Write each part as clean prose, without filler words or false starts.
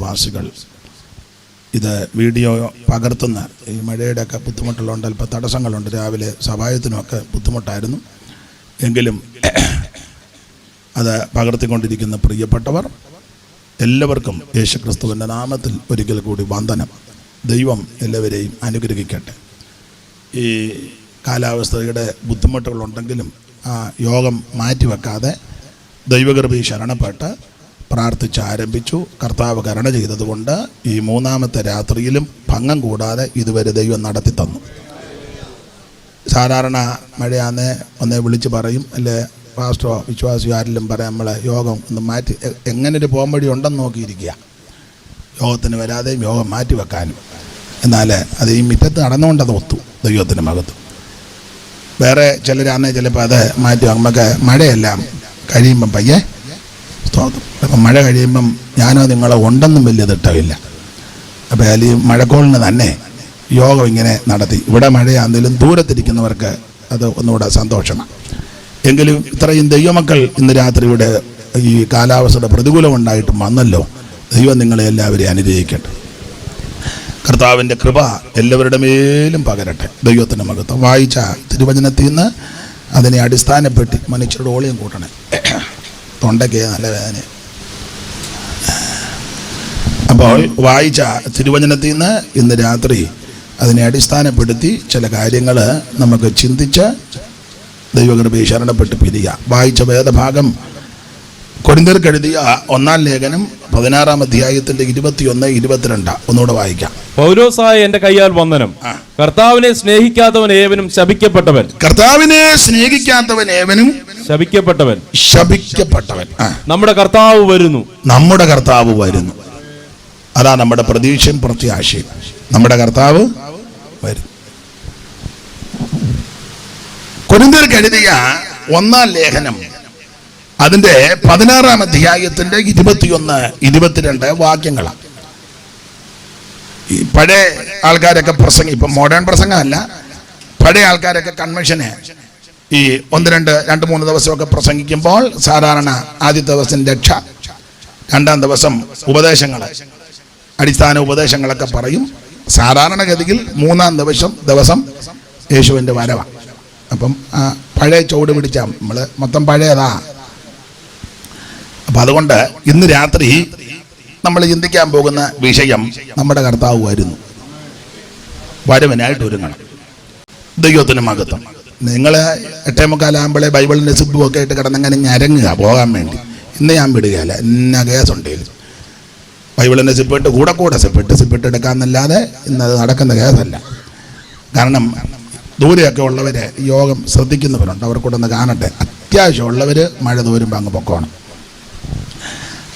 വിശ്വാസികൾ ഇത് വീഡിയോ പകർത്തുന്ന ഈ മഴയുടെയൊക്കെ ബുദ്ധിമുട്ടുള്ളതുകൊണ്ട് അല്പം തടസ്സങ്ങളുണ്ട്. രാവിലെ സഭായത്തിനുമൊക്കെ ബുദ്ധിമുട്ടായിരുന്നു. എങ്കിലും അത് പകർത്തിക്കൊണ്ടിരിക്കുന്ന പ്രിയപ്പെട്ടവർ എല്ലാവർക്കും യേശുക്രിസ്തുവിൻ്റെ നാമത്തിൽ ഒരിക്കൽ കൂടി വന്ദനം. ദൈവം എല്ലാവരെയും അനുഗ്രഹിക്കട്ടെ. ഈ കാലാവസ്ഥയുടെ ബുദ്ധിമുട്ടുകളുണ്ടെങ്കിലും ആ യോഗം മാറ്റിവെക്കാതെ ദൈവകൃപയിൽ ശരണപ്പെട്ട് പ്രാർത്ഥിച്ച് ആരംഭിച്ചു. കർത്താവ് കരുണ ചെയ്തതുകൊണ്ട് ഈ മൂന്നാമത്തെ രാത്രിയിലും ഭംഗം കൂടാതെ ഇതുവരെ ദൈവം നടത്തി തന്നു. സാധാരണ മഴയാന്നേ ഒന്നേ വിളിച്ച് പറയും, അല്ലേ പാസ്റ്ററോ വിശ്വാസിയോ ആരെങ്കിലും പറയാം നമ്മളെ യോഗം ഒന്ന് മാറ്റി, എങ്ങനെ ഒരു പോംവഴി ഉണ്ടെന്ന് നോക്കിയിരിക്കുക. യോഗത്തിന് വരാതെയും യോഗം മാറ്റി വെക്കാനും. എന്നാൽ അത് ഈ മുറ്റത്ത് നടന്നുകൊണ്ടത് ഒത്തു. ദൈവത്തിൻ്റെ മഹത്വം. വേറെ ചിലരാന്നേ ചിലപ്പോൾ അത് മാറ്റി നമുക്ക് മഴയെല്ലാം കഴിയുമ്പം പയ്യെ സ്തോത്രം. അപ്പം മഴ കഴിയുമ്പം ഞാനോ നിങ്ങളോ ഉണ്ടെന്നും വലിയ തിട്ടമില്ല. അപ്പോൾ അതിൽ ഈ മഴക്കോളിന് തന്നെ യോഗം ഇങ്ങനെ നടത്തി. ഇവിടെ മഴയാണെങ്കിലും ദൂരത്തിരിക്കുന്നവർക്ക് അത് ഒന്നുകൂടെ സന്തോഷമാണ്. എങ്കിലും ഇത്രയും ദൈവമക്കൾ ഇന്ന് രാത്രി ഇവിടെ ഈ കാലാവസ്ഥയുടെ പ്രതികൂലമുണ്ടായിട്ടും വന്നല്ലോ. ദൈവം നിങ്ങളെ എല്ലാവരെയും അനുഗ്രഹിക്കട്ടെ. കർത്താവിൻ്റെ കൃപ എല്ലാവരുടെ മേലും പകരട്ടെ. ദൈവത്തിൻ്റെ മഹത്വം. വായിച്ച തിരുവചനത്തിൽ നിന്ന് അതിനെ അടിസ്ഥാനപ്പെട്ട് മനുഷ്യരുടെ ഓളിയം കൂട്ടണേ. തൊണ്ടയ്ക്ക് നല്ല വേദന. അപ്പോൾ വായിച്ച തിരുവചനത്തിൽ നിന്ന് ഇന്ന് രാത്രി അതിനെ അടിസ്ഥാനപ്പെടുത്തി ചില കാര്യങ്ങൾ നമുക്ക് ചിന്തിച്ച് ദൈവകൃപയെ ശരണപ്പെട്ട് പിരിയുക. വായിച്ച വേദഭാഗം കൊരിന്ത്യർക്ക് എഴുതിയ 1-ാം ലേഖനം 16-ാം അധ്യായത്തിന്റെ 21-22 ഒന്നുകൂടെ വായിക്കാം. പൗലോസായ എന്റെ കയ്യാൽ വന്ദനം. കർത്താവിനെ സ്നേഹിക്കാത്തവൻ ഏവനും ശപിക്കപ്പെട്ടവൻ. കർത്താവിനെ സ്നേഹിക്കാത്തവൻ ഏവനും ശപിക്കപ്പെട്ടവൻ. ശപിക്കപ്പെട്ടവൻ. നമ്മുടെ കർത്താവ് വരുന്നു. നമ്മുടെ കർത്താവ് വരുന്നു. അതാ നമ്മുടെ പ്രതീക്ഷയും പ്രത്യാശയും. നമ്മുടെ കർത്താവ് വരും. കൊരിന്ത്യർക്ക് എഴുതിയ 1-ാം ലേഖനം അതിന്റെ 16-ാം അധ്യായത്തിന്റെ 21-22 വാക്യങ്ങളാണ്. ഈ പഴയ ആൾക്കാരൊക്കെ ഇപ്പം മോഡേൺ പ്രസംഗമല്ല, പഴയ ആൾക്കാരൊക്കെ കൺവെൻഷന് ഈ 2-3 ദിവസമൊക്കെ പ്രസംഗിക്കുമ്പോൾ സാധാരണ ആദ്യത്തെ ദിവസം രക്ഷ, 2-ാം ദിവസം ഉപദേശങ്ങൾ, അടിസ്ഥാന ഉപദേശങ്ങളൊക്കെ പറയും. സാധാരണഗതിയിൽ 3-ാം ദിവസം യേശുവിൻ്റെ വരവാണ്. അപ്പം പഴയ ചുവട് പിടിച്ചാൽ നമ്മൾ മൊത്തം പഴയതാ. അപ്പം അതുകൊണ്ട് ഇന്ന് രാത്രി നമ്മൾ ചിന്തിക്കാൻ പോകുന്ന വിഷയം നമ്മുടെ കർത്താവ് വരുന്നു. വരവനായിട്ട് ഒരുങ്ങണം. ദൈവത്തിന് മഹത്വം. നിങ്ങൾ 8:45 ബൈബിളിൻ്റെ സിബുമൊക്കെ ആയിട്ട് കിടന്നങ്ങനെ ഞരങ്ങുക പോകാൻ വേണ്ടി. ഇന്ന് ഞാൻ വിടുകയല്ല, എന്നാ കേസുണ്ടെങ്കിലും ബൈബിളിൻ്റെ സിപ്പിട്ട് കൂടെ സിപ്പിട്ട് എടുക്കാമെന്നല്ലാതെ ഇന്നത് നടക്കുന്ന കേസല്ല. കാരണം ദൂരെയൊക്കെ ഉള്ളവർ യോഗം ശ്രദ്ധിക്കുന്നവരുണ്ട്, അവർക്കൂടെ ഒന്ന് കാണട്ടെ. അത്യാവശ്യമുള്ളവർ മഴ തോരുമ്പോൾ അങ്ങ് പൊക്കോണം.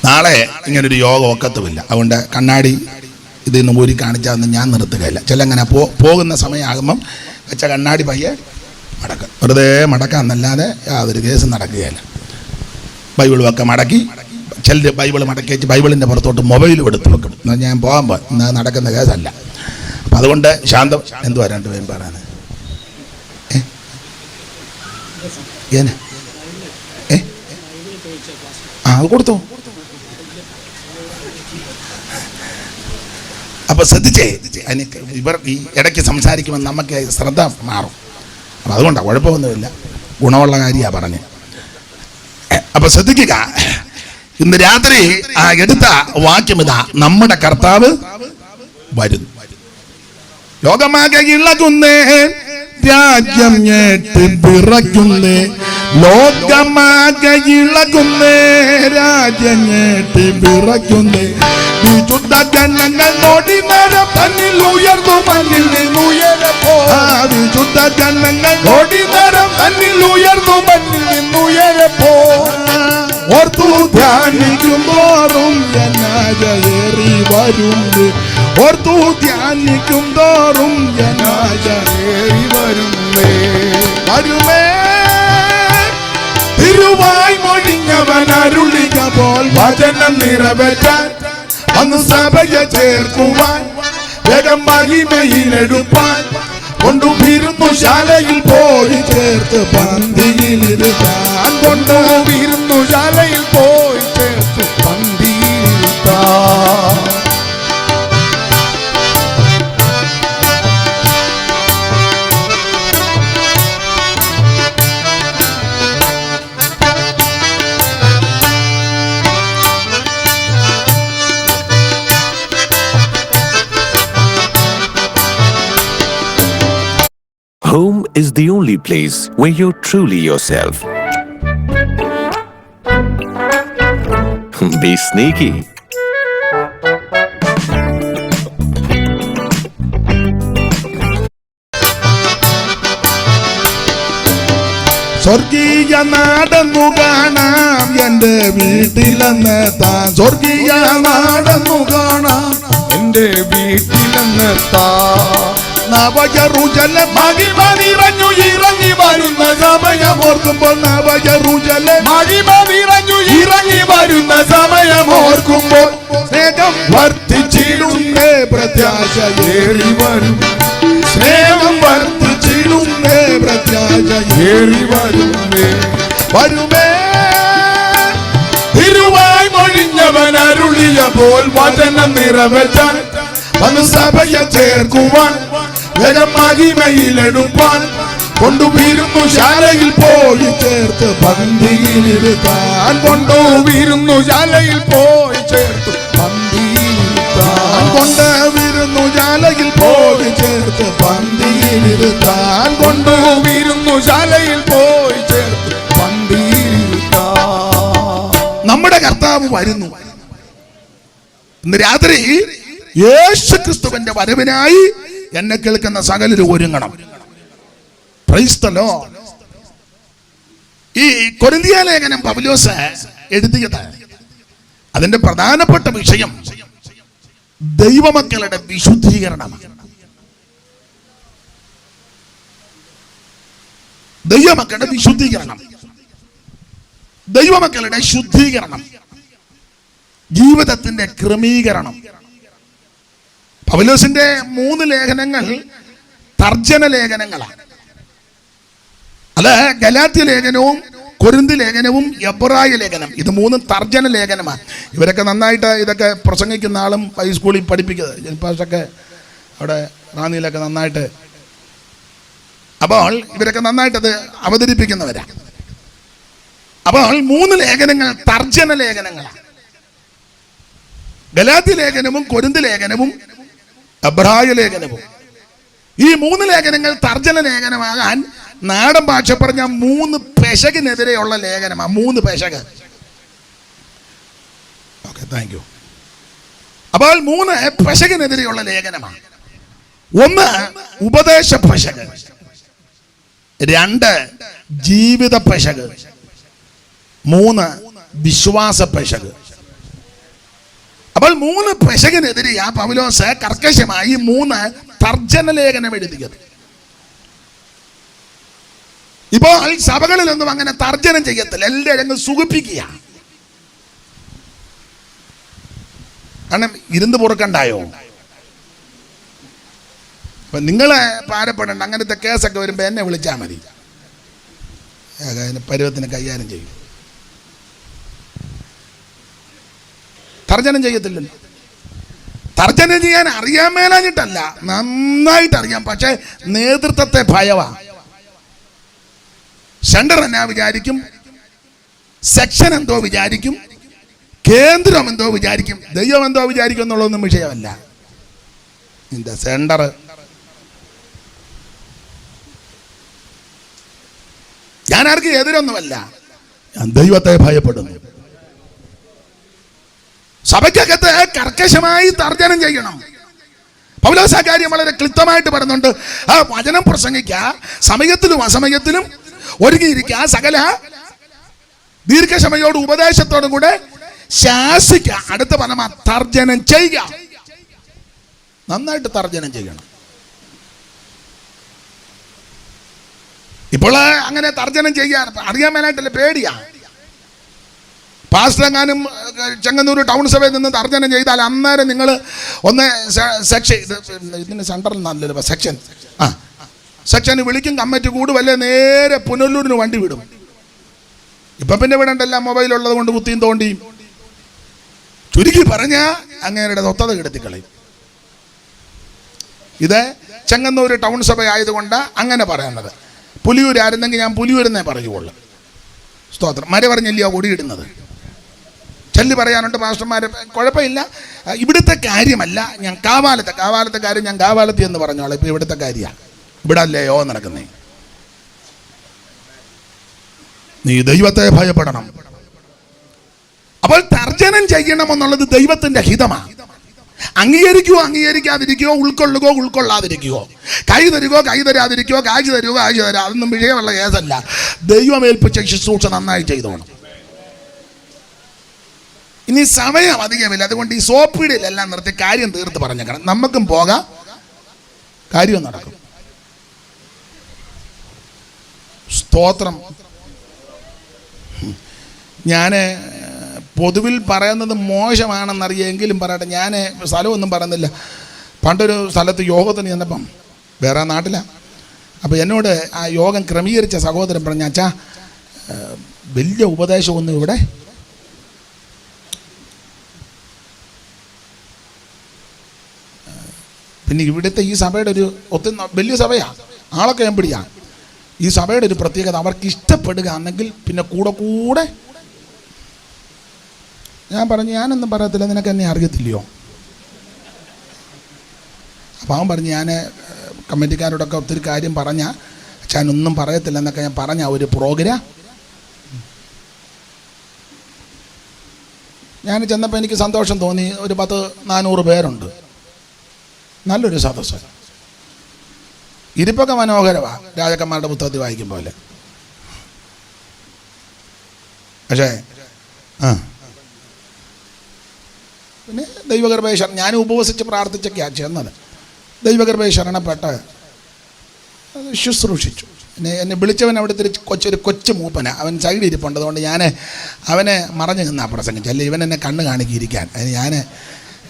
നാളെ ഇങ്ങനൊരു യോഗം ഒക്കത്തുമില്ല. അതുകൊണ്ട് കണ്ണാടി ഇതിൽ നിന്ന് ഊരി കാണിച്ചാൽ ഞാൻ നിർത്തുകയില്ല. ചിലങ്ങനെ പോകുന്ന സമയമാകുമ്പം വെച്ച കണ്ണാടി പയ്യെ മടക്കുക. വെറുതെ മടക്കാമെന്നല്ലാതെ യാതൊരു കേസ് നടക്കുകയില്ല. ബൈബിളുമൊക്കെ മടക്കി ചിലർ ബൈബിൾ മടക്കി വെച്ച് ബൈബിളിൻ്റെ പുറത്തോട്ട് മൊബൈലും എടുത്ത് വെക്കും. എന്നാൽ ഞാൻ പോകുമ്പോൾ ഇന്ന് നടക്കുന്ന കേസല്ല. അപ്പം അതുകൊണ്ട് ശാന്തം. എന്തുവാ 2 പേരും പറയാൻ അത് കൊടുത്തോ. അപ്പൊ ശ്രദ്ധിച്ചേ, ഇവർ ഈ ഇടയ്ക്ക് സംസാരിക്കുമ്പോൾ നമുക്ക് ശ്രദ്ധ മാറും. അപ്പം അതുകൊണ്ടാണ്, കുഴപ്പമൊന്നുമില്ല, ഗുണമുള്ള കാര്യമാണ് പറഞ്ഞ്. അപ്പൊ ശ്രദ്ധിക്കുക. ഇന്ന് രാത്രി എടുത്ത വാക്യം ഇതാ, നമ്മുടെ കർത്താവ് വരുന്നു. ലോകമാകെ ഇളകുന്നേ, രാജ്യം ഞെട്ടി വിറയ്ക്കുന്നേ. ലോകമാകെ ഇളകുന്നേ, രാജ്യം ഞെട്ടി വിറയ്ക്കുന്നേ. വിശുദ്ധ ജനങ്ങൾ കൊടിമരം തന്നിൽ ഉയർന്നു മണ്ണിൽ നിന്നുയരപ്പോ. വിശുദ്ധ ജനങ്ങൾ കൊടിമരം തന്നിൽ ഉയർന്നു മണ്ണിൽ നിന്നുയരപ്പോ. ഓർത്തു ധ്യാനിക്കുമ്പോറും ജനാജയേറി വരുന്നു. ഓർത്തു ധ്യാനിക്കും തോറും ജനാജയേറി വരുന്നേ. വരുമേ തിരുവായ് മൊഴിഞ്ഞവൻ അരുളിക പോൽ വചനം നിറവേറ്റാൻ അന്ന് സഭയെ ചേർക്കുവാൻ വേഗം മഹിമയിലെടുപ്പാൻ കൊണ്ടുവിരുന്നു ശാലയിൽ പോയി ചേർത്ത് പന്തിയിലിരുത്താൻ. കൊണ്ടുവിരുന്നു ശാലയിൽ പോയി ചേർത്ത് പന്തിയിലിരുത്താൻ. Home is the only place where you're truly yourself. Be sneaky. സ്വർഗീയ നാടെന്നു കാണാം എന്റെ വീട്ടിലെന്നെത്താൻ. സ്വർഗീയ നാടെന്നു കാണാം എന്റെ വീട്ടിലെന്നെത്താം. നവജെറുസലേം മഹിമ നിറഞ്ഞു ഇറങ്ങി വരുന്ന സമയമോർക്കുമ്പോൾ, നവജെറുസലേം മഹിമ നിറഞ്ഞു ഇറങ്ങി വരുന്ന സമയമോർക്കുമ്പോൾ സ്നേഹം വർദ്ധിച്ചിടുന്നേ, പ്രത്യാശ ഏറി വരും. സ്നേഹം വർദ്ധിച്ചിടുന്നേ, പ്രത്യാശ ഏറി വരുന്നേ. വരുമേ. തിരുവായി മൊഴിഞ്ഞവൻ അരുളിയ പോൽ വചനം നിറവേറ്റാൻ വന്നു സഭയെ ചേർക്കുവാൻ വേഗം മഹിമയിലെടുപ്പാൻ കൊണ്ടുവീരുന്നു ശാലയിൽ പോയി ചേർത്ത് പന്തിയിലിരുത്താൻ. കൊണ്ടുവീരുന്നു ശാലയിൽ പോയി ചേർത്ത് പന്തിയിലിരുത്താൻ. കൊണ്ടുവരുന്നു ശാലയിൽ പോയി ചേർത്ത് പന്തിയിലിരുത്താൻ. കൊണ്ടുവീരുന്നു ശാലയിൽ പോയി ചേർത്ത് പന്തിയിലിരുത്താൻ. നമ്മുടെ കർത്താവ് വരുന്നു. ഇന്ന് രാത്രി യേശുക്രിസ്തുവിന്റെ വരവിനായി എന്നെ കേൾക്കുന്ന സകലരും ഒരുങ്ങണം. Praise the Lord. ഈ കൊരിന്ത്യ ലേഖനം പൗലോസ് എഴുതിയത്, അതിന്റെ പ്രധാനപ്പെട്ട വിഷയം ദൈവമക്കളുടെ വിശുദ്ധീകരണമാണ്. ദൈവമക്കളുടെ വിശുദ്ധീകരണം, ദൈവമക്കളുടെ ശുദ്ധീകരണം, ജീവിതത്തിന്റെ ക്രമീകരണം. പൗലോസിന്റെ 3 ലേഖനങ്ങൾ തർജ്ജന ലേഖനങ്ങളാണ്. അത് ഗലാത്യ ലേഖനവും കൊരിന്തി ലേഖനവും എബ്രായ ലേഖനം, ഇത് 3 തർജ്ജന ലേഖനമാണ്. ഇവരൊക്കെ നന്നായിട്ട് ഇതൊക്കെ പ്രസംഗിക്കുന്ന ആളും ഹൈസ്കൂളിൽ പഠിപ്പിക്കുന്നത്, ജൽപാഷൊക്കെ അവിടെ റാന്നിയിലൊക്കെ നന്നായിട്ട്, അപ്പോൾ ഇവരൊക്കെ നന്നായിട്ടത് അവതരിപ്പിക്കുന്നവരാണ്. അപ്പോൾ 3 ലേഖനങ്ങൾ തർജ്ജന ലേഖനങ്ങളാണ്. ഗലാത്യ ലേഖനവും കൊരിന്തി ലേഖനവും എബ്രായ ലേഖനവും. ഈ 3 ലേഖനങ്ങൾ തർജ്ജന ലേഖനമാകാൻ നാടൻ ഭാഷ പറഞ്ഞ 3 പെശകിനെതിരെയുള്ള ലേഖനമാണ്. 3 പെശക്. Okay, thank you. അപ്പോൾ 3 പെശകിനെതിരെയുള്ള ലേഖനമാണ്. 1 ഉപദേശ പെശക്, 2 ജീവിത പെശക്, 3 വിശ്വാസ പെശക്. അപ്പോൾ 3 പെശകിനെതിരെയാ പൗലോസ് കർക്കശമായി 3 തർജ്ജന ലേഖനം എഴുതിയത്. ഇപ്പോൾ സഭകളിലൊന്നും അങ്ങനെ തർജ്ജനം ചെയ്യത്തില്ല, എല്ലാവരും അങ്ങ് സുഖിപ്പിക്കുക. കാരണം ഇരുന്ന് പൊറുക്കണ്ടായോ? അപ്പൊ നിങ്ങളെ പാരപ്പെടേണ്ട, അങ്ങനത്തെ കേസൊക്കെ വരുമ്പോൾ എന്നെ വിളിച്ചാൽ മതി, പരുവത്തിന് കൈകാര്യം ചെയ്യും. തർജ്ജനം ചെയ്യത്തില്ലല്ലോ. തർജ്ജനം ചെയ്യാൻ അറിയാൻ മേലാഞ്ഞിട്ടല്ല, നന്നായിട്ട് അറിയാം. പക്ഷെ നേതൃത്വത്തെ ഭയവാ. സെന്റർ എന്നാ വിചാരിക്കും, സെക്ഷൻ എന്തോ വിചാരിക്കും, കേന്ദ്രം എന്തോ വിചാരിക്കും, ദൈവം എന്തോ വിചാരിക്കും എന്നുള്ളതൊന്നും വിഷയമല്ല. ഇതിന്റെ സെന്റർ ഞാൻ ആർക്കും എതിരൊന്നുമല്ല, ഞാൻ ദൈവത്തെ ഭയപ്പെടുന്നു. സഭയ്ക്കകത്ത് കർക്കശമായി തർജ്ജനം ചെയ്യണം. പൗലോസ് ആ കാര്യം വളരെ ക്ലിപ്തമായിട്ട് പറയുന്നുണ്ട്. ആ വചനം പ്രസംഗിക്കുക, സമയത്തിലും അസമയത്തിലും ഒരുങ്ങിയിരിക്കുക, സകല ദീർഘക്ഷമയോടും ഉപദേശത്തോടും കൂടെ ശാസിക്കുക. അടുത്ത പദമാ തർജ്ജനം ചെയ്യുക. നന്നായിട്ട് തർജ്ജനം ചെയ്യണം. ഇപ്പോൾ അങ്ങനെ തർജ്ജനം ചെയ്യാൻ അറിയാൻ മേലായിട്ടല്ലേ, പേടിയാ. പാസ്റ്ററെങ്ങാനും ചെങ്ങന്നൂർ ടൗൺ സഭയിൽ നിന്ന് തർജ്ജനം ചെയ്താൽ അന്നേരം നിങ്ങൾ ഒന്ന് സെക്ഷൻ, ഇതിന് സെൻട്രൽ നല്ലല്ലോ, സെക്ഷന് വിളിക്കും, കമ്മിറ്റി കൂടുമല്ലേ, നേരെ പുനലൂരിന് വണ്ടി വിടും. ഇപ്പം പിന്നെ വിടണ്ടല്ല, മൊബൈലുള്ളത് കൊണ്ട് കുത്തിയും തോണ്ടിയും. ചുരുക്കി പറഞ്ഞാൽ അങ്ങേരുടെ സ്വത്തത കെടുത്തിക്കളയും. ഇത് ചെങ്ങന്നൂർ ടൗൺ സഭ ആയതുകൊണ്ട് അങ്ങനെ പറയുന്നത്. പുലിയൂരായിരുന്നെങ്കിൽ ഞാൻ പുലിയൂരെന്നേ പറയുള്ളൂ. സ്തോത്രം. മര പറഞ്ഞല്ലയോ കൊടിയിടുന്നത്. ചൊല്ലി പറയാനുണ്ട് പാസ്റ്റർമാരെ, കുഴപ്പമില്ല. ഇവിടുത്തെ കാര്യമല്ല, ഞാൻ കാവാലത്തെ കാര്യം ഞാൻ കാവാലത്തി എന്ന് പറഞ്ഞോളാം. ഇപ്പോൾ ഇവിടുത്തെ കാര്യമാണ്. ഇവിടെ അല്ലേ യോഗം നടക്കുന്നേ. നീ ദൈവത്തെ ഭയപ്പെടണം. അപ്പോൾ തർജ്ജനം ചെയ്യണമെന്നുള്ളത് ദൈവത്തിന്റെ ഹിതമാണ്. അംഗീകരിക്കുവോ അംഗീകരിക്കാതിരിക്കുകയോ, ഉൾക്കൊള്ളുകയോ ഉൾക്കൊള്ളാതിരിക്കുകയോ, കൈ തരുകയോ കൈ തരാതിരിക്കുകയോ, കാശ് തരുകയോ കാശ് തരാ, അതൊന്നും വിഷയമുള്ള കേസല്ല. ദൈവമേൽപ്പിച്ച ശുശ്രൂഷ നന്നായി ചെയ്തോണം. ഇനി സമയം അധികമില്ല, അതുകൊണ്ട് ഈ സോപ്പിടിയിലെല്ലാം നിർത്തി കാര്യം തീർത്ത് പറഞ്ഞേക്കണം. നമുക്കും പോകാം, കാര്യം നടക്കും. സ്തോത്രം. ഞാൻ പൊതുവിൽ പറയുന്നത് മോശമാണെന്നറിയെങ്കിലും പറയട്ടെ. ഞാൻ സ്ഥലമൊന്നും പറയുന്നില്ല. പണ്ടൊരു സ്ഥലത്ത് യോഗത്തിന് ചെന്നപ്പം, വേറെ നാട്ടിലാണ്, അപ്പോൾ എന്നോട് ആ യോഗം ക്രമീകരിച്ച സഹോദരൻ പറഞ്ഞു, അച്ഛാ വലിയ ഉപദേശമൊന്നും ഇവിടെ പിന്നെ ഇവിടുത്തെ ഈ സഭയുടെ ഒരു ഒത്തിരി വലിയ സഭയാണ്, ആളൊക്കെ എമ്പിടിയാണ്. ഈ സഭയുടെ ഒരു പ്രത്യേകത, അവർക്ക് ഇഷ്ടപ്പെടുക എന്നെങ്കിൽ പിന്നെ കൂടെ കൂടെ. ഞാൻ പറഞ്ഞു, ഞാനൊന്നും പറയത്തില്ല, നിനക്ക് എന്നെ അറിയത്തില്ലയോ? അപ്പോൾ അവൻ പറഞ്ഞു, ഞാൻ കമ്മിറ്റിക്കാരോടൊക്കെ ഒത്തിരി കാര്യം പറഞ്ഞ ഞാനൊന്നും പറയത്തില്ല എന്നൊക്കെ ഞാൻ പറഞ്ഞ ഒരു പ്രോഗ്രാം. ഞാൻ ചെന്നപ്പോൾ എനിക്ക് സന്തോഷം തോന്നി. ഒരു 400 പേരുണ്ട്, നല്ലൊരു സദസ്സ്. ഇരിപ്പൊക്കെ മനോഹരമാണ്, രാജാക്കന്മാരുടെ പുസ്തകത്തിൽ വായിക്കും പോലെ. പക്ഷേ പിന്നെ ദൈവകൃപയെ ഞാൻ ഉപവസിച്ച് പ്രാർത്ഥിച്ചൊക്കെയാണ് ചെന്നത്. ദൈവകൃപയെ ശരണപ്പെട്ട് ശുശ്രൂഷിച്ചു. എന്നെ വിളിച്ചവൻ അവിടുത്തെ ഒരു കൊച്ചു മൂപ്പന, അവൻ സൈഡിൽ ഇരിപ്പുണ്ട്. അതുകൊണ്ട് ഞാൻ അവനെ മറഞ്ഞു നിന്നാ പ്രസംഗിച്ചു. അല്ലെ ഇവൻ എന്നെ കണ്ണ് കാണിക്കിയിരിക്കാൻ, അതിന് ഞാൻ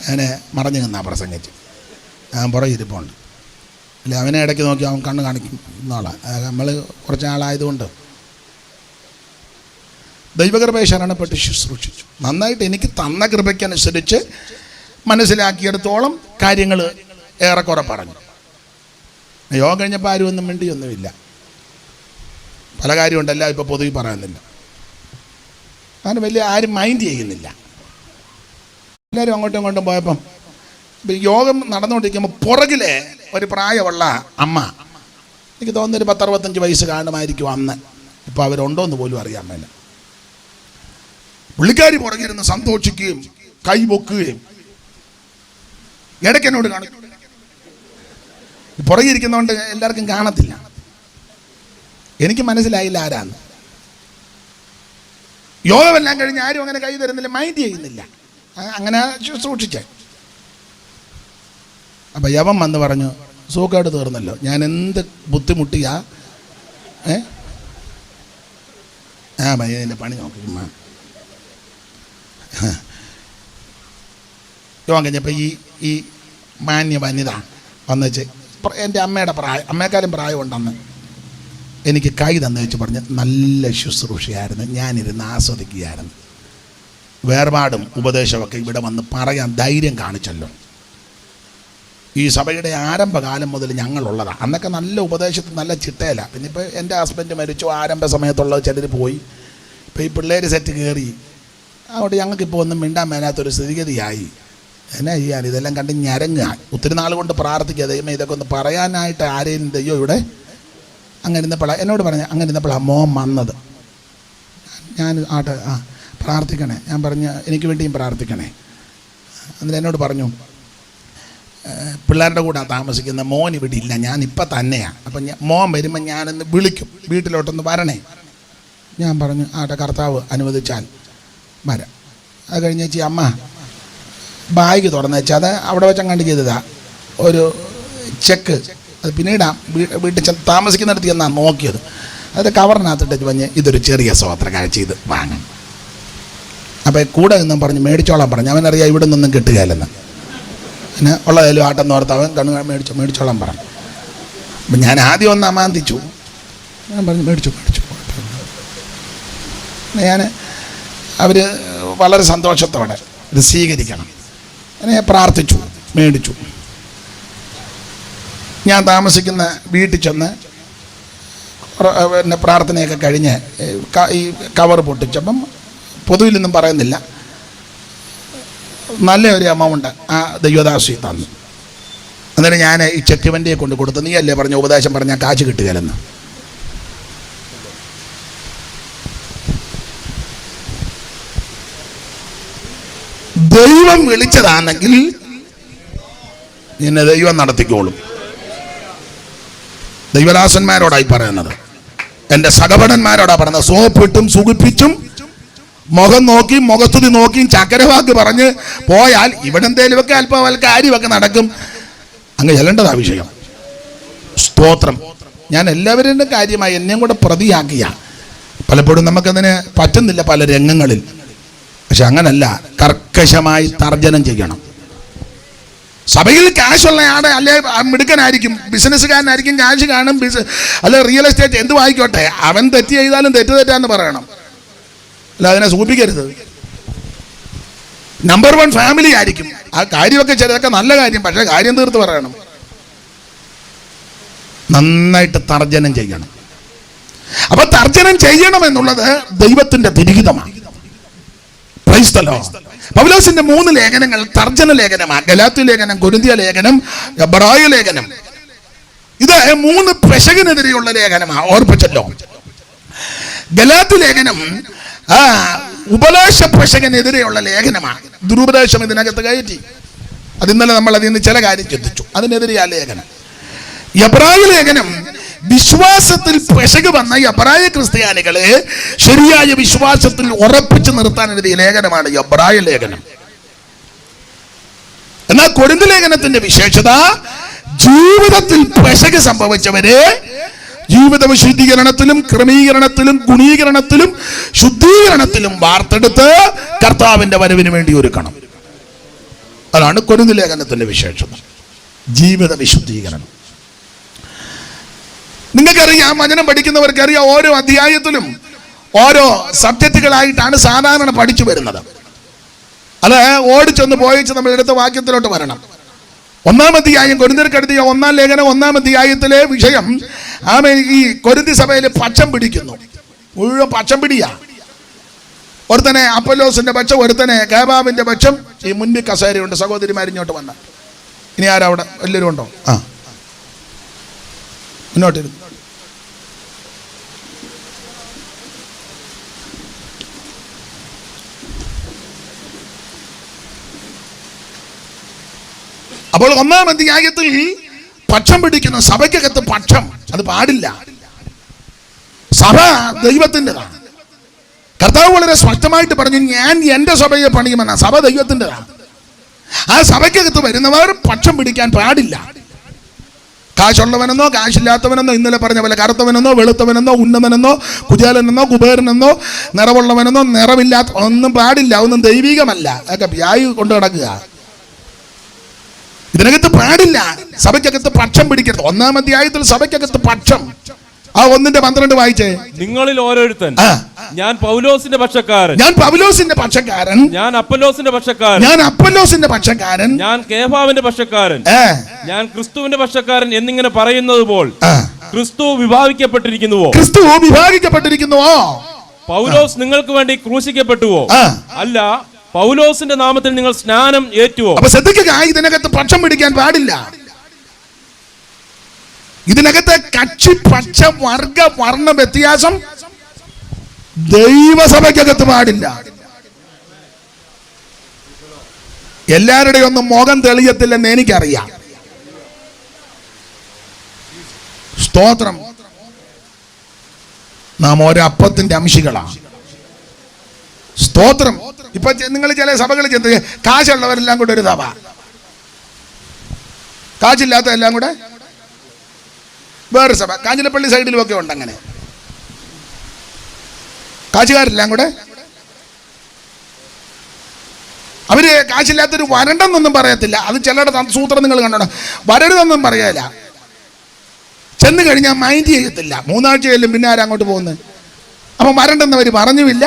അവനെ മറഞ്ഞു നിന്നാ പ്രസംഗിച്ചു. അവൻ പുറകെ ഇരിപ്പുണ്ട്. അല്ലെ അവനെ ഇടയ്ക്ക് നോക്കി അവൻ കണ്ണ് കാണിക്കുന്നോളാം. നമ്മൾ കുറച്ച് ആളായതുകൊണ്ട് ദൈവകൃപയെ ശരണപ്പെട്ട് ശുശ്രൂഷിച്ചു. നന്നായിട്ട് എനിക്ക് തന്ന കൃപയ്ക്കനുസരിച്ച് മനസ്സിലാക്കിയെടുത്തോളം കാര്യങ്ങൾ ഏറെക്കുറെ പറഞ്ഞു. യോഗം കഴിഞ്ഞപ്പോൾ ആരും ഒന്നും മിണ്ടിയൊന്നുമില്ല. പല കാര്യമുണ്ടല്ല, ഇപ്പോൾ പൊതുവെ പറയുന്നില്ല. അങ്ങനെ വലിയ ആരും മൈൻഡ് ചെയ്യുന്നില്ല. എല്ലാവരും അങ്ങോട്ടും ഇങ്ങോട്ടും പോയപ്പം യോഗം നടന്നുകൊണ്ടിരിക്കുമ്പോൾ പുറകിലെ ഒരു പ്രായമുള്ള അമ്മ, എനിക്ക് തോന്നുന്നൊരു 10-65 വയസ്സ് കാണുമായിരിക്കും അന്ന്. ഇപ്പോൾ അവരുണ്ടോ എന്ന് പോലും അറിയാൻ മേല. പുള്ളിക്കാരി പുറകിരുന്ന് സന്തോഷിക്കുകയും കൈപൊക്കുകയും ഇടയ്ക്ക് എന്നോട് കാണിക്കും. പുറകിരിക്കുന്നതുകൊണ്ട് എല്ലാവർക്കും കാണത്തില്ല. എനിക്ക് മനസ്സിലായില്ല ആരാന്ന്. യോഗമെല്ലാം കഴിഞ്ഞ് ആരും അങ്ങനെ കൈ തരുന്നില്ല, മൈൻഡ് ചെയ്യുന്നില്ല. അങ്ങനെ സൂക്ഷിച്ചേ. അപ്പം യവൻ വന്ന് പറഞ്ഞു, സൂക്കേട് തീർന്നല്ലോ, ഞാൻ എന്ത് ബുദ്ധിമുട്ടിയാ. എൻ്റെ പണി നോക്കി. യോഗം കഴിഞ്ഞപ്പോൾ ഈ മാന്യ വനിത വന്നുവെച്ച് എൻ്റെ അമ്മയുടെ പ്രായം, അമ്മയെക്കാളും പ്രായമുണ്ടെന്ന് എനിക്ക് കൈ തന്നു വെച്ച് പറഞ്ഞ്, നല്ല ശുശ്രൂഷയായിരുന്നു, ഞാനിരുന്ന് ആസ്വദിക്കുകയായിരുന്നു. വേർപാടും ഉപദേശമൊക്കെ ഇവിടെ വന്ന് പറയാൻ ധൈര്യം കാണിച്ചല്ലോ. ഈ സഭയുടെ ആരംഭകാലം മുതൽ ഞങ്ങളുള്ളതാണ്. അന്നൊക്കെ നല്ല ഉപദേശത്തിൽ നല്ല ചിട്ടയില്ല. പിന്നെ ഇപ്പോൾ എൻ്റെ ഹസ്ബൻഡ് മരിച്ചു, ആരംഭ സമയത്തുള്ളത് ചിലർ പോയി. ഇപ്പോൾ ഈ പിള്ളേർ സെറ്റ് കയറി, അതുകൊണ്ട് ഞങ്ങൾക്കിപ്പോൾ ഒന്നും മിണ്ടാൻ മേലാത്തൊരു സ്ഥിതിഗതിയായി. എന്നാ ചെയ്യാൻ, ഇതെല്ലാം കണ്ട് ഞരങ്ങുക. ഒത്തിരി നാൾ കൊണ്ട് പ്രാർത്ഥിക്കുക, ദൈവമേ ഇതൊക്കെ ഒന്ന് പറയാനായിട്ട് ആരെയും ദൈവം ഇവിടെ. അങ്ങനെ ഇരുന്നപ്പോഴാണ് എന്നോട് പറഞ്ഞ, അങ്ങനെ ഇരുന്നപ്പോഴാണ് മോൻ വന്നത്. ഞാൻ പ്രാർത്ഥിക്കണേ, ഞാൻ പറഞ്ഞു എനിക്ക് വേണ്ടിയും പ്രാർത്ഥിക്കണേ. എന്നിട്ട് എന്നോട് പറഞ്ഞു, പിള്ളേരുടെ കൂടെ താമസിക്കുന്ന മോൻ ഇവിടെ ഇല്ല, ഞാനിപ്പം തന്നെയാണ്. അപ്പം മോൻ വരുമ്പോൾ ഞാനൊന്ന് വിളിക്കും, വീട്ടിലോട്ടൊന്ന് വരണേ. ഞാൻ പറഞ്ഞു കർത്താവ് അനുവദിച്ചാൽ വരാം. അത് കഴിഞ്ഞ് ചേച്ചി അമ്മ ബാഗ് തുറന്ന് വെച്ചാൽ അത് അവിടെ വെച്ചങ്ങാണ്ട് ചെയ്തതാ ഒരു ചെക്ക്. അത് പിന്നീടാ വീട്ടിൽ താമസിക്കുന്നിടത്ത് ചെന്നാണ് നോക്കിയത്. അത് കവറിനകത്തിട്ട് പറഞ്ഞ് ഇതൊരു ചെറിയ സ്വോത്ര കാഴ്ച, ഇത് വാങ്ങണം. അപ്പോൾ കൂടെ നിന്നും പറഞ്ഞ് മേടിച്ചോളാൻ പറഞ്ഞു. അവനറിയാം ഇവിടെ നിന്നൊന്നും കിട്ടുകയില്ലെന്ന്. പിന്നെ ഉള്ളതായാലും ആട്ടം നോർത്ത് അവൻ കണ്ണു മേടിച്ചോളാൻ പറഞ്ഞു. അപ്പം ഞാൻ ആദ്യം ഒന്ന് അമാന്തിച്ചു. ഞാൻ പറഞ്ഞു മേടിച്ചു. ഞാൻ അവർ വളരെ സന്തോഷത്തോടെ ഇത് സ്വീകരിക്കണം എന്നെ പ്രാർത്ഥിച്ചു, മേടിച്ചു. ഞാൻ താമസിക്കുന്ന വീട്ടിൽ ചെന്ന് പിന്നെ പ്രാർത്ഥനയൊക്കെ കഴിഞ്ഞ് ഈ കവർ പൊട്ടിച്ചപ്പം പൊതുവിൽ നിന്നും പറയുന്നില്ല, നല്ലൊരു എമൗണ്ട് ആ ദൈവദാസി തന്നു. അന്നേരം ഞാൻ ഈ ചെക്ക് വണ്ടിയെ കൊണ്ട് കൊടുത്തു. നീ അല്ലേ പറഞ്ഞ ഉപദേശം പറഞ്ഞാൽ കാശ് കിട്ടുകയില്ലെന്ന്. ദൈവം വിളിച്ചതാണെങ്കിൽ നിന്നെ ദൈവം നടത്തിക്കോളും. ദൈവദാസന്മാരോടായി പറയുന്നത്, എൻ്റെ സഹപടന്മാരോടാ പറയുന്നത്. സോപ്പിട്ടും സുഖിപ്പിച്ചും മുഖം നോക്കിയും മുഖസ്തുതി നോക്കിയും ചക്കരവാക്ക് പറഞ്ഞ് പോയാൽ ഇവിടെ എന്തേലുമൊക്കെ അല്പവൽക്ക് കാര്യമൊക്കെ നടക്കും. അങ്ങ് ചെല്ലേണ്ടതാ വിഷയം. സ്തോത്രം. ഞാൻ എല്ലാവരുടെയും കാര്യമായി എന്നെയും കൂടെ പ്രതിയാക്കിയ പലപ്പോഴും നമുക്കതിന് പറ്റുന്നില്ല പല രംഗങ്ങളിൽ. പക്ഷെ അങ്ങനല്ല, കർക്കശമായി തർജ്ജനം ചെയ്യണം. സഭയിൽ കാശുള്ള ആടെ അല്ലെ മിടുക്കനായിരിക്കും, ബിസിനസ്സുകാരനായിരിക്കും, കാശ് കാണും, അല്ലെ റിയൽ എസ്റ്റേറ്റ് എന്ത് വായിക്കോട്ടെ, അവൻ തെറ്റ് ചെയ്താലും തെറ്റാന്ന് പറയണം. അല്ല, അതിനെ സൂചിപ്പിക്കരുത്. നമ്പർ 1 ഫാമിലി ആയിരിക്കും. ആ കാര്യമൊക്കെ ചിലതൊക്കെ നല്ല കാര്യം, പക്ഷെ കാര്യം തീർത്ത് പറയണം. നന്നായിട്ട് തർജ്ജനം ചെയ്യണം. അപ്പൊ തർജ്ജനം ചെയ്യണം എന്നുള്ളത് ദൈവത്തിന്റെ തിരിഹിതമാണ്. പൗലോസിന്റെ 3 ലേഖനങ്ങൾ തർജ്ജന ലേഖനമാണ്. ഗലാത്യ ലേഖനം, കൊരിന്ത്യ ലേഖനം, എബ്രായ ലേഖനം. ഇത് 3 പെശകിനെതിരെയുള്ള ലേഖനമാണ്. ഓർപ്പിച്ചല്ലോ. ഗലാത്യ ലേഖനം ഉപദേശ പെശകിനെതിരെയുള്ള ലേഖനമാണ്. ദുരുപദേശം ഇതിനകത്ത് കയറ്റി. അത് ഇന്നലെ നമ്മൾ അതിൽ നിന്ന് ചില കാര്യം ചിന്തിച്ചു. അതിനെതിരെ ആ ലേഖനം. എബ്രായ ലേഖനം വിശ്വാസത്തിൽ പെശക് വന്ന എബ്രായ ക്രിസ്ത്യാനികളെ ശരിയായ വിശ്വാസത്തിൽ ഉറപ്പിച്ചു നിർത്താൻ എഴുതിയ ലേഖനമാണ് എബ്രായ ലേഖനം. എന്നാൽ കൊരിന്ത് ലേഖനത്തിന്റെ വിശേഷത, ജീവിതത്തിൽ പെശക് സംഭവിച്ചവരെ ജീവിത വിശുദ്ധീകരണത്തിലും ക്രമീകരണത്തിലും ഗുണീകരണത്തിലും ശുദ്ധീകരണത്തിലും വാർത്തെടുത്ത് കർത്താവിന്റെ വരവിന് വേണ്ടി ഒരുക്കണം. അതാണ് കൊരിന്ത് ലേഖനത്തിന്റെ വിശേഷത, ജീവിത വിശുദ്ധീകരണം. നിങ്ങൾക്കറിയാം, വചനം പഠിക്കുന്നവർക്കറിയാം, ഓരോ അധ്യായത്തിലും ഓരോ സബ്ജക്റ്റുകളായിട്ടാണ് സാധാരണ പഠിച്ചു വരുന്നത്. അത് ഓടിച്ചൊന്ന് പോയിച്ച് നമ്മൾ എടുത്ത വാക്യത്തിലോട്ട് വരണം. 1-ാം അധ്യായം, കൊരിന്ത്യർക്കെഴുതിയ 1-ാം ലേഖനം 1-ാം അധ്യായത്തിലെ വിഷയം, ഈ കൊരിന്തി സഭയിൽ പക്ഷം പിടിക്കുന്നു. മുഴുവൻ പക്ഷം പിടിയാ. ഒരുത്തനെ അപ്പൊല്ലോസിന്റെ പക്ഷം, ഒരുത്തനെ കേബാബിന്റെ പക്ഷം. ഈ മുൻപിൽ കസേരയുണ്ട്, സഹോദരിമാരിഞ്ഞോട്ട് വന്ന. ഇനി ആരാ അവിടെ? എല്ലാവരും ഉണ്ടോ? മുന്നോട്ടിരുന്നു. അപ്പോൾ 1-ാം അധ്യായത്തിൽ പക്ഷം പിടിക്കുന്ന സഭയ്ക്കകത്ത് പക്ഷം, അത് പാടില്ല. സഭ ദൈവത്തിൻ്റെതാണ്. കർത്താവ് വളരെ സ്പഷ്ടമായിട്ട് പറഞ്ഞു, ഞാൻ എൻ്റെ സഭയെ പണിയുമെന്ന. സഭ ദൈവത്തിൻ്റെതാണ്. ആ സഭയ്ക്കകത്ത് വരുന്നവർ പക്ഷം പിടിക്കാൻ പാടില്ല. കാശുള്ളവനെന്നോ കാശില്ലാത്തവനെന്നോ, ഇന്നലെ പറഞ്ഞ പോലെ കറുത്തവനെന്നോ വെളുത്തവനെന്നോ ഉന്നതനെന്നോ കുചേലനെന്നോ കുബേരനെന്നോ നിറവുള്ളവനെന്നോ നിറവില്ലാത്ത ഒന്നും പാടില്ല. ഒന്നും ദൈവികമല്ല. അതൊക്കെ വ്യായി കൊണ്ട് നടക്കുക. ഇതിനകത്ത് പാടില്ല. സഭയ്ക്കകത്ത് പക്ഷം പിടിക്കരുത്. 1-ാം അധ്യായത്തിൽ സഭയ്ക്കകത്ത് പക്ഷം. ആ 1:12 വായിച്ചേ. നിങ്ങളിൽ ഓരോരുത്തൻ, ഞാൻ പൗലോസിന്റെ പക്ഷക്കാരൻ, ഞാൻ പൗലോസിന്റെ പക്ഷക്കാരൻ, ഞാൻ അപ്പൊല്ലോസിന്റെ പക്ഷക്കാരൻ, ഞാൻ അപ്പൊല്ലോസിന്റെ പക്ഷക്കാരൻ, ഞാൻ കേഫാവിന്റെ പക്ഷക്കാരൻ, ഞാൻ ക്രിസ്തുവിന്റെ പക്ഷക്കാരൻ എന്നിങ്ങനെ പറയുന്നത് പോൽ ക്രിസ്തു വിഭാഗിക്കപ്പെട്ടിരിക്കുന്നുവോ? ക്രിസ്തു വിഭാഗിക്കപ്പെട്ടിരിക്കുന്നുവോ? പൗലോസ് നിങ്ങൾക്ക് വേണ്ടി ക്രൂശിക്കപ്പെട്ടുവോ? അല്ല, പൗലോസിന്റെ നാമത്തിൽ നിങ്ങൾ സ്നാനം ഏറ്റുവോ? അപ്പൊ ശ്രദ്ധിക്കുക, ഇതിനകത്ത് പക്ഷം പിടിക്കാൻ പാടില്ല. ഇതിനകത്ത് കക്ഷി പക്ഷ വർഗ വർണ്ണ വ്യത്യാസം ദൈവസഭയ്ക്കകത്ത് പാടില്ല. എല്ലാവരുടെയും ഒന്നും മുഖം തെളിയത്തില്ലെന്ന് എനിക്കറിയാം. സ്തോത്രം. നാം ഒരപ്പത്തിന്റെ അംശികളാണ്. സ്തോത്രം. ഇപ്പൊ നിങ്ങൾ ചില സഭകളിൽ ചെന്ന്, കാശുള്ളവരെല്ലാം കൂടെ ഒരു സഭ, കാശില്ലാത്ത എല്ലാം കൂടെ വേറെ സഭ. കാഞ്ഞിരപ്പള്ളി സൈഡിലും ഒക്കെ ഉണ്ട് അങ്ങനെ. കാശുകാരെല്ലാം കൂടെ അവര് കാശില്ലാത്തൊരു വരണ്ടെന്നൊന്നും പറയത്തില്ല. അത് ചിലരുടെ സൂത്രം നിങ്ങൾ കണ്ടോ. വരരുതെന്നും പറയല. ചെന്ന് കഴിഞ്ഞാൽ മൈൻഡ് ചെയ്യത്തില്ല. 3 ആഴ്ച ചെല്ലും, പിന്നെ ആരും അങ്ങോട്ട് പോകുന്നത്. അപ്പം വരണ്ടെന്നവർ പറഞ്ഞുമില്ല.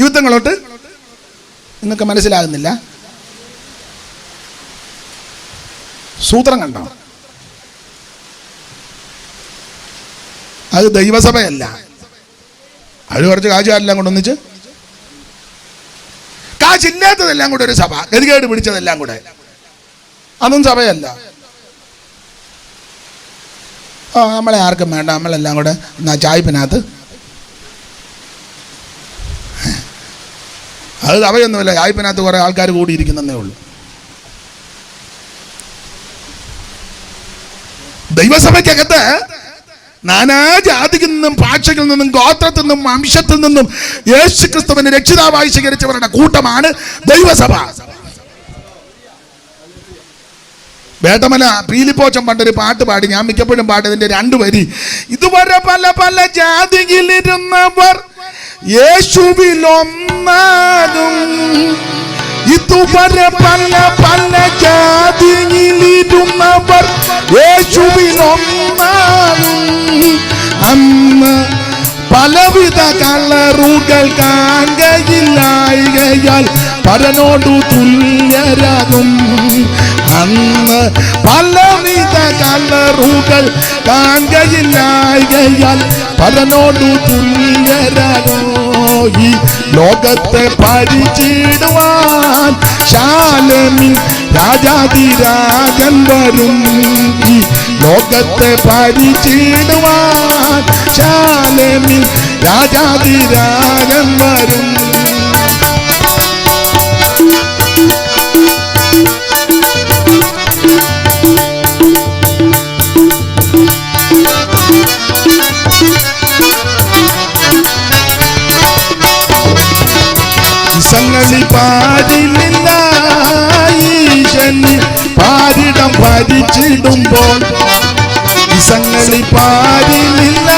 യുദ്ധങ്ങളോട്ട് നിങ്ങൾക്ക് മനസ്സിലാകുന്നില്ല. സൂത്രം കണ്ടോ? അത് ദൈവസഭയല്ല. അത് കുറച്ച് കാശുകാരെല്ലാം കൊണ്ട് ഒന്നിച്ച്, കാശില്ലാത്തതെല്ലാം കൂടെ ഒരു സഭ, ഗതികേട് പിടിച്ചതെല്ലാം കൂടെ, അതൊന്നും സഭയല്ല. നമ്മളെ ആർക്കും വേണ്ട, നമ്മളെല്ലാം കൂടെ എന്നാ ചായ്പിനകത്ത്. അത് അവയൊന്നുമില്ല, ചായ്പിനകത്ത് കുറേ ആൾക്കാർ കൂടിയിരിക്കുന്നതേ ഉള്ളൂ. ദൈവസഭയ്ക്കകത്ത് നാനാ ജാതിയിൽ നിന്നും ഭാഷയിൽ നിന്നും ഗോത്രത്തിൽ നിന്നും വംശത്തിൽ നിന്നും യേശു ക്രിസ്തുവിനെ രക്ഷിതാവായി സ്വീകരിച്ചവരുടെ കൂട്ടമാണ് ദൈവസഭ. വേട്ടമല പീലിപ്പോച്ചൻ പണ്ടൊരു പാട്ട് പാടി, ഞാൻ മിക്കപ്പോഴും പാടിയതിന്റെ 2 വരി. ഇതുവരെ പല പല ജാതിയിലിരുന്നവർ യേശുവിലൊന്നാകും. ഇതുവരെ പല പല ജാതിയിലിരുന്നവർ യേശുവിലൊന്നാകും. അന്ന് പലവിധ കളറുകൾ കാണുകയില്ലായകയാൽ പരനോടു തുല്യരാകും. അന്ന് പലവിധ കളറുകൾ കാണുകയില്ലായകയാൽ പരനോടു തുല്യരാകും. ഈ ലോകത്തെ ഭരിച്ചിടുവാൻ ശാലേമിൽ രാജാതിരാജൻ വരും. ഈ ലോകത്തെ ഭരിച്ചിടുവാൻ ശാലേമിൽ രാജാതിരാജൻ വരും. സംഗതി പാടില്ല ഈശനി പാരിടം ഭരിച്ചിടുമ്പോൾ. സംഗതി പാടില്ല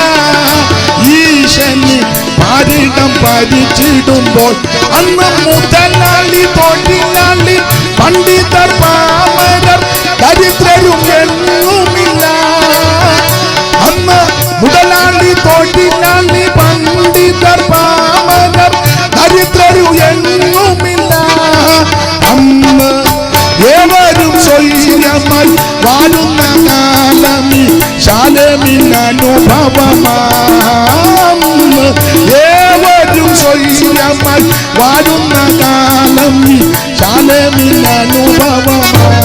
ഈശനി പാരിടം ഭരിച്ചിടുമ്പോൾ. അന്ന് മുതലാളി തൊഴിലാളി പണ്ഡിതർ പാമരർ ദരിദ്രരും എങ്ങുമില്ല. അന്ന് മുതലാളി തൊഴിലാളി പണ്ഡിതർ പാമരർ ദരിദ്രരും എങ്ങുമില്ല. അന്ന് ഏവരും സ്വൈര്യമായി വാഴുന്ന കാലമി ശാലേമിൻ അനുഭവമാണ്. ഏവരും സ്വൈര്യമായി വാഴുന്ന കാലമി ശാലേമിൻ അനുഭവമാണ്.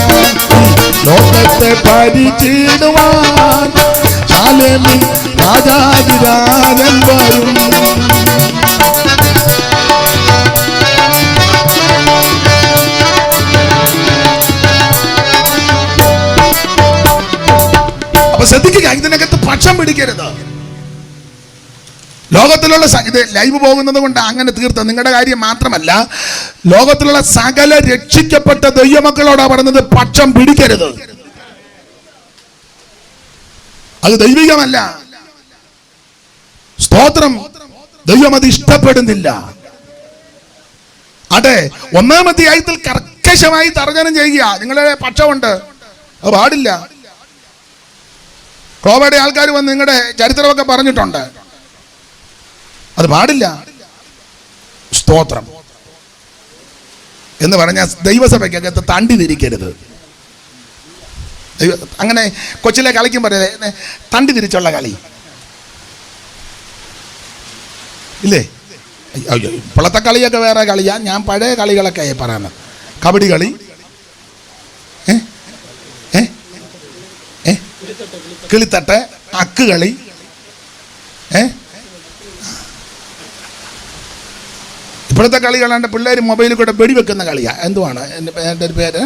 ലോകത്തെ ഭരിച്ചിടുവാൻ ശാലേമിൻ രാജാതിരാജൻ വരും. അപ്പൊ ശ്രദ്ധിക്കുക, ഇതിനകത്ത് പക്ഷം പിടിക്കരുത്. ലോകത്തിലുള്ള ഇത് ലൈവ് പോകുന്നത് കൊണ്ട് അങ്ങനെ തീർത്ത നിങ്ങളുടെ കാര്യം മാത്രമല്ല, ലോകത്തിലുള്ള സകല രക്ഷിക്കപ്പെട്ട ദൈവമക്കളോടാ പറഞ്ഞത് പക്ഷം പിടിക്കരുത്. അത് ദൈവികമല്ല. സ്തോത്രം. ദൈവം അത് ഇഷ്ടപ്പെടുന്നില്ല. അതെ, 1-ാം അധ്യായത്തിൽ കർക്കശമായി തർജ്ജനം ചെയ്യുക, നിങ്ങളുടെ പക്ഷമുണ്ട്, അത് പാടില്ല. കോവയുടെ ആൾക്കാർ വന്ന് നിങ്ങളുടെ ചരിത്രമൊക്കെ പറഞ്ഞിട്ടുണ്ട്, അത് പാടില്ല. സ്തോത്രം എന്ന് പറഞ്ഞാൽ ദൈവസഭയ്ക്കകത്ത് തണ്ടി തിരിക്കരുത്. അങ്ങനെ കൊച്ചിലെ കളിക്കും പറയേ തണ്ടി തിരിച്ചുള്ള കളി ഇല്ലേ? ഇപ്പോഴത്തെ കളിയൊക്കെ വേറെ കളിയാ. ഞാൻ പഴയ കളികളൊക്കെ പറയുന്നത്. കബഡി കളി, കിളിത്തട്ട്, അക്ക് കളി, ഇപ്പോഴത്തെ കളികളാണ്ട് പിള്ളേർ മൊബൈലിൽ കൂടെ വെടിവെക്കുന്ന കളിയാ. എന്തുവാണ് എൻ്റെ ഒരു പേര്?